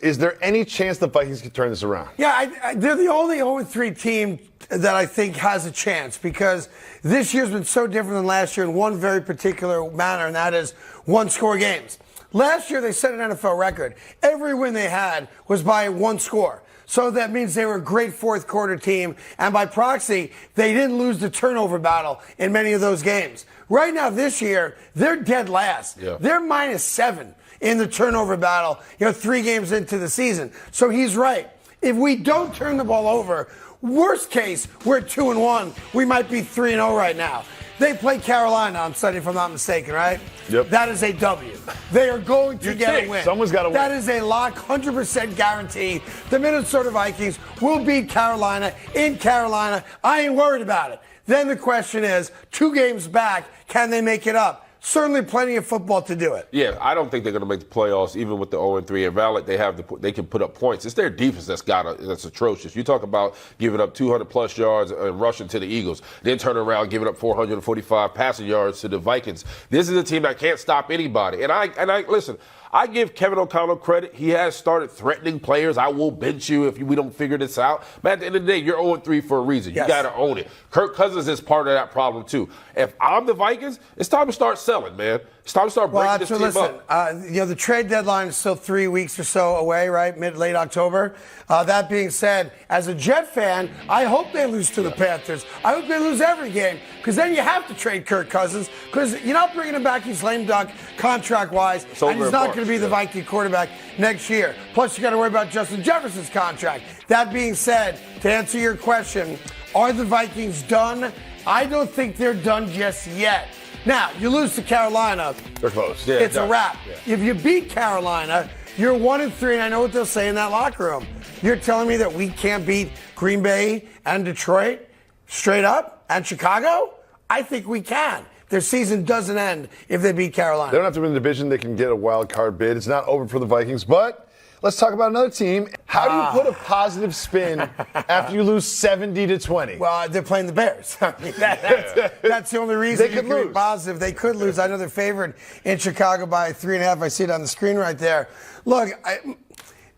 Is there any chance the Vikings can turn this around? Yeah, they're the only 0-3 team that I think has a chance because this year's been so different than last year in one very particular manner, and that is one-score games. Last year, they set an NFL record. Every win they had was by one score. So that means they were a great fourth-quarter team, and by proxy, they didn't lose the turnover battle in many of those games. Right now, this year, they're dead last. Yeah. They're -7 in the turnover battle, 3 games into the season. So he's right. If we don't turn the ball over, worst case, we're at 2-1. We might be 3-0 right now. They play Carolina on Sunday, if I'm not mistaken, right? Yep. That is a W. They are going to get a win. Someone's got to win. That is a lock, 100% guarantee. The Minnesota Vikings will beat Carolina in Carolina. I ain't worried about it. Then the question is, 2 games back, can they make it up? Certainly plenty of football to do it. Yeah, I don't think they're going to make the playoffs, even with the 0-3. And Valak, they can put up points. It's their defense that's atrocious. You talk about giving up 200-plus yards and rushing to the Eagles, then turn around giving up 445 passing yards to the Vikings. This is a team that can't stop anybody. And I listen. I give Kevin O'Connell credit. He has started threatening players. I will bench you if we don't figure this out. But at the end of the day, you're 0-3 for a reason. Yes. You got to own it. Kirk Cousins is part of that problem, too. If I'm the Vikings, it's time to start selling, man. It's time to start breaking this team up. The trade deadline is still 3 weeks or so away, right? Late October. That being said, as a Jet fan, I hope they lose to the Panthers. I hope they lose every game because then you have to trade Kirk Cousins because you're not bringing him back. He's lame duck contract-wise, and he's not going to be the Viking quarterback next year. Plus, you got to worry about Justin Jefferson's contract. That being said, to answer your question, are the Vikings done? I don't think they're done just yet. Now, you lose to Carolina. They're close. Yeah, it's a wrap. Yeah. If you beat Carolina, you're 1-3, and I know what they'll say in that locker room. You're telling me that we can't beat Green Bay and Detroit straight up and Chicago? I think we can. Their season doesn't end if they beat Carolina. They don't have to win the division. They can get a wild card bid. It's not over for the Vikings, but let's talk about another team. How do you put a positive spin after you lose 70-20? Well, they're playing the Bears. I mean, that's the only reason they could lose. Be positive. They could lose. I know they're favored in Chicago by 3.5. I see it on the screen right there. Look,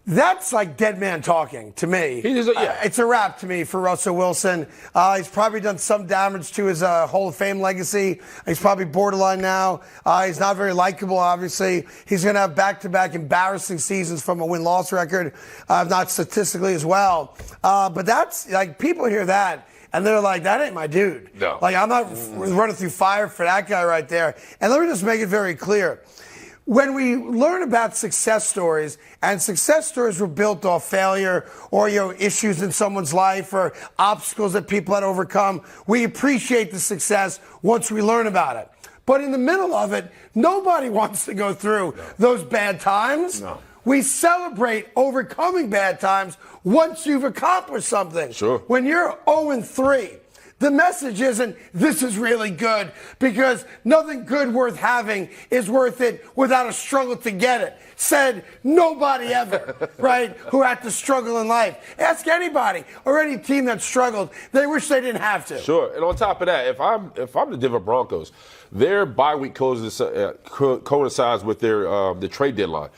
that's like dead man talking to me. It's a wrap to me for Russell Wilson. He's probably done some damage to his Hall of Fame legacy. He's probably borderline now. He's not very likable, obviously. He's going to have back-to-back embarrassing seasons from a win-loss record, not statistically as well. But that's, like, people hear that, and they're like, that ain't my dude. No. Like, I'm not running through fire for that guy right there. And let me just make it very clear. When we learn about success stories, and success stories were built off failure or issues in someone's life or obstacles that people had overcome, we appreciate the success once we learn about it. But in the middle of it, nobody wants to go through those bad times. No. We celebrate overcoming bad times once you've accomplished something. Sure. When you're 0-3, the message isn't, this is really good, because nothing good worth having is worth it without a struggle to get it. Said nobody ever, right, who had to struggle in life. Ask anybody or any team that struggled. They wish they didn't have to. Sure. And on top of that, if I'm the Denver Broncos, their bye week coincides with their the trade deadline.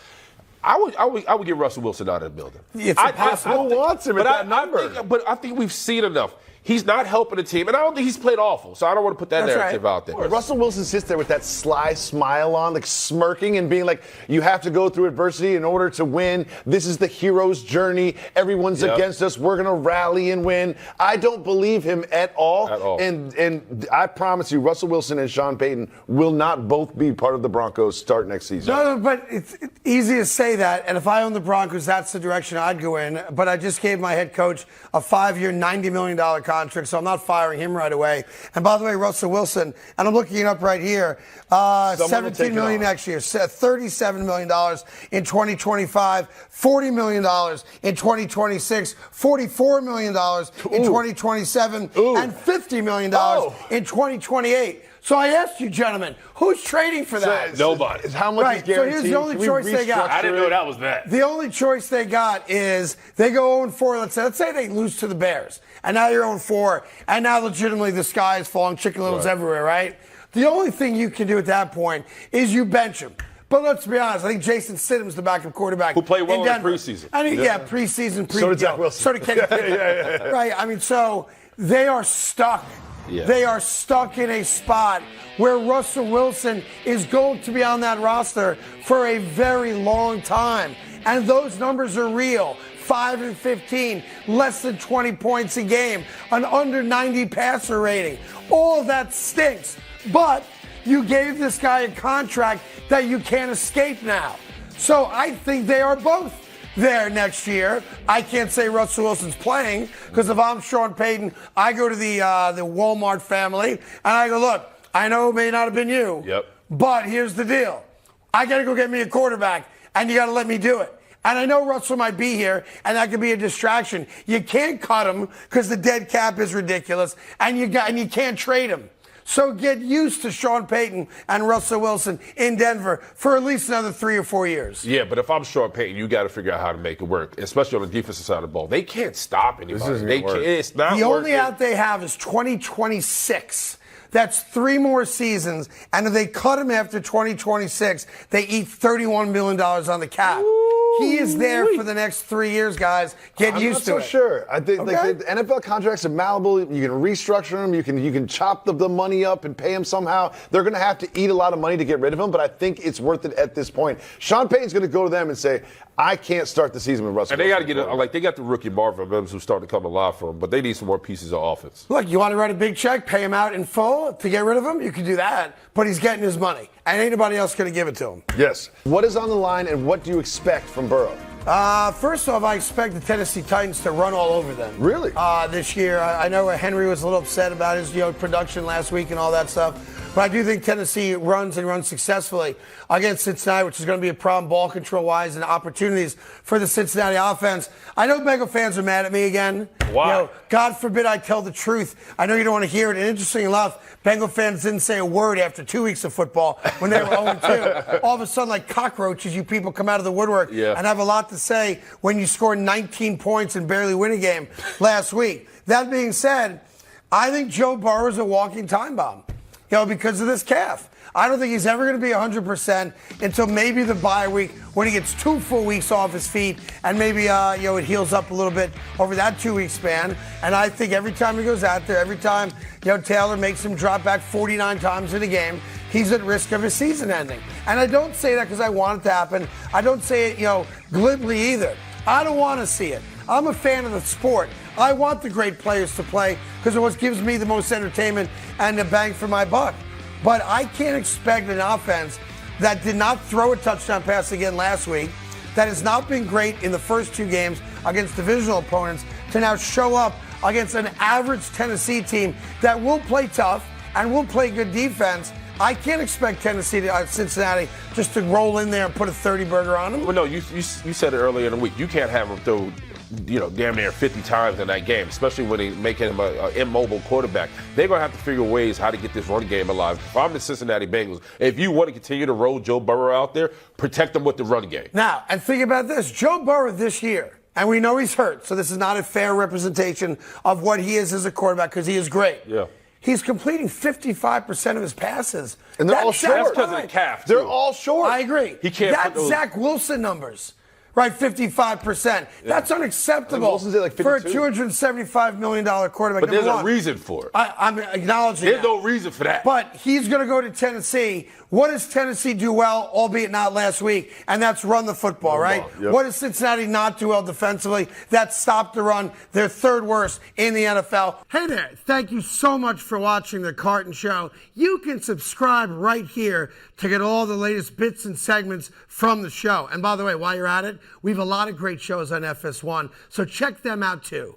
I would get Russell Wilson out of the building. It's impossible. Who wants him at that number? But I think we've seen enough. He's not helping the team, and I don't think he's played awful, so I don't want to put that narrative out there. Russell Wilson sits there with that sly smile on, like smirking and being like, you have to go through adversity in order to win. This is the hero's journey. Everyone's against us. We're going to rally and win. I don't believe him at all. At all. And I promise you, Russell Wilson and Sean Payton will not both be part of the Broncos start next season. No, but it's easy to say that, and if I owned the Broncos, that's the direction I'd go in. But I just gave my head coach a 5-year, $90 million contract, so I'm not firing him right away. And by the way, Russell Wilson, and I'm looking it up right here, $17 million next year, $37 million in 2025, $40 million in 2026, $44 million in 2027, and $50 million in 2028. So I asked you, gentlemen, who's trading for that? Nobody. How much is guaranteed? So here's the only choice they got. I didn't know that was that. The only choice they got is they go 0-4. Let's say they lose to the Bears, and now you're 0-4, and now legitimately the sky is falling, chicken littles everywhere, right? The only thing you can do at that point is you bench him. But let's be honest. I think Jason Stidham's the backup quarterback who played well in Denver. preseason. I mean, preseason. So did Zach Wilson. So did Kenny Pickett. Right. I mean, so they are stuck. Yeah. They are stuck in a spot where Russell Wilson is going to be on that roster for a very long time. And those numbers are real. 5 and 15, less than 20 points a game, an under 90 passer rating. All of that stinks. But you gave this guy a contract that you can't escape now. So I think they are both there next year. I can't say Russell Wilson's playing because if I'm Sean Payton, I go to the Walmart family and I go, look, I know it may not have been you, but here's the deal. I got to go get me a quarterback and you got to let me do it. And I know Russell might be here, and that could be a distraction. You can't cut him because the dead cap is ridiculous, and you can't trade him. So get used to Sean Payton and Russell Wilson in Denver for at least another 3 or 4 years. Yeah, but if I'm Sean Payton, you got to figure out how to make it work, especially on the defensive side of the ball. They can't stop anybody. It's not the working. only out they have is 2026. That's 3 more seasons, and if they cut him after 2026, they eat $31 million on the cap. He is there for the next 3 years, guys. Get used to it. I'm not so sure. I think like, the NFL contracts are malleable. You can restructure them. You can chop the money up and pay them somehow. They're going to have to eat a lot of money to get rid of him, but I think it's worth it at this point. Sean Payton's going to go to them and say, I can't start the season with Russell. And they got to get they got the rookie Marvin Mims who's starting to come alive for him, but they need some more pieces of offense. Look, you want to write a big check, pay him out in full to get rid of him? You can do that, but he's getting his money, and ain't nobody else going to give it to him. Yes. What is on the line, and what do you expect from Burrow? First off, I expect the Tennessee Titans to run all over them. Really? This year. I know Henry was a little upset about his production last week and all that stuff. But I do think Tennessee runs successfully against Cincinnati, which is going to be a problem ball control-wise and opportunities for the Cincinnati offense. I know Bengal fans are mad at me again. Why? God forbid I tell the truth. I know you don't want to hear it. And interesting enough, Bengal fans didn't say a word after 2 weeks of football when they were 0-2. All of a sudden, like cockroaches, you people come out of the woodwork and have a lot to say when you score 19 points and barely win a game last week. That being said, I think Joe Burrow is a walking time bomb. Because of this calf. I don't think he's ever going to be 100% until maybe the bye week when he gets 2 full weeks off his feet and maybe it heals up a little bit over that 2-week span. And I think every time he goes out there, every time Taylor makes him drop back 49 times in a game, he's at risk of his season ending. And I don't say that because I want it to happen. I don't say it glibly either. I don't want to see it. I'm a fan of the sport. I want the great players to play because it what gives me the most entertainment and the bang for my buck. But I can't expect an offense that did not throw a touchdown pass again last week, that has not been great in the first 2 games against divisional opponents, to now show up against an average Tennessee team that will play tough and will play good defense. I can't expect Tennessee to Cincinnati just to roll in there and put a 30-burger on them. Well, no, you said it earlier in the week. You can't have them throw damn near 50 times in that game, especially when they making him an immobile quarterback. They're going to have to figure ways how to get this run game alive. If I'm the Cincinnati Bengals, if you want to continue to roll Joe Burrow out there, protect them with the run game. Now, and think about this. Joe Burrow this year, and we know he's hurt, so this is not a fair representation of what he is as a quarterback because he is great. Yeah. He's completing 55% of his passes. And they're all short. That's because of the calf, too. They're all short. I agree. He can't That's put those... Zach Wilson numbers. Right, 55%. Yeah. That's unacceptable Wilson's at like 52. for a $275 million quarterback. But there's a reason for it. I'm acknowledging There's that. no reason for that. But he's going to go to Tennessee. What does Tennessee do well, albeit not last week? And that's run the football, right? Yep. What does Cincinnati not do well defensively? That's stop the run. They're 3rd worst in the NFL. Hey there. Thank you so much for watching The Carton Show. You can subscribe right here to get all the latest bits and segments from the show. And by the way, while you're at it, we have a lot of great shows on FS1, so check them out too.